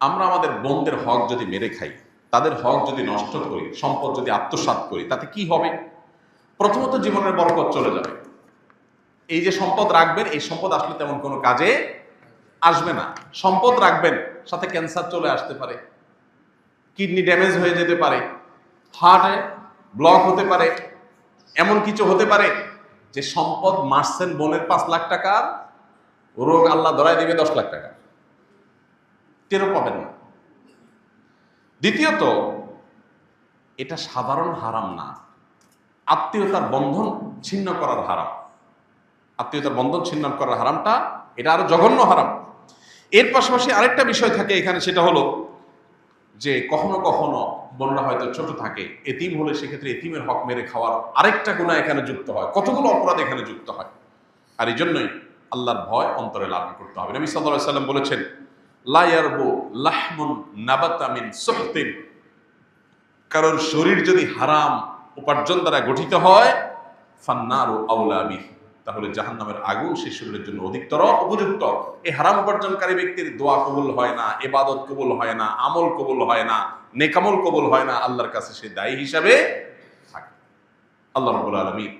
আমরা আমাদের বোনদের হক যদি মেরে খাই, তাদের হক যদি নষ্ট করি, সম্পদ যদি আত্মসাৎ করি, তাতে কি হবে? প্রথমত জীবনের বরকত চলে যাবে। এই যে সম্পদ রাখবেন, এই সম্পদ আসলে তেমন কোনো কাজে আসবে না। সম্পদ রাখবেন, সাথে ক্যান্সার চলে আসতে পারে, কিডনি ড্যামেজ হয়ে যেতে পারে, হার্টে ব্লক হতে পারে, এমন কিছু হতে পারে যে সম্পদ মারছেন বোনের 5 লাখ টাকা, রোগ আল্লাহ ধরায় দিবে 10 লাখ টাকা, টেরও পাবেন না। দ্বিতীয়ত, এটা সাধারণ হারাম না, আত্মীয়তার বন্ধন ছিন্ন করার হারাম। আত্মীয়তার বন্ধন ছিন্ন করার হারামটা এটা আরো জঘন্য হারাম। এর পাশাপাশি আরেকটা বিষয় থাকে এখানে, সেটা হলো যে কখনো কখনো বোনরা হয়তো ছোট থাকে, এতিম হলে সেক্ষেত্রে এতিমের হক মেরে খাওয়ার আরেকটা গুনাহ এখানে যুক্ত হয়, কতগুলো অপরাধ এখানে যুক্ত হয়। আর এই জন্যই আল্লাহর ভয় অন্তরে লালন করতে হবে। নবী সাল্লাল্লাহু আলাইহি ওয়াসাল্লাম বলেছেন, লা ইয়ারবু লাহমুন নাবাতা মিন সুহতিন, কারোর শরীর যদি হারাম উপার্জন দ্বারা গঠিত হয়, ফান্নারু আউলা বিহি, তাহলে জাহান্নামের আগুন সেই শরীরের জন্য অধিকতর উপযুক্ত। এই হারাম উপার্জনকারী ব্যক্তির দোয়া কবুল হয় না, ইবাদত কবুল হয় না, আমল কবুল হয় না, নেকামল কবুল হয় না, আল্লাহর কাছে সে দায়ী হিসাবে থাকে। আল্লাহ রাব্বুল আলামিন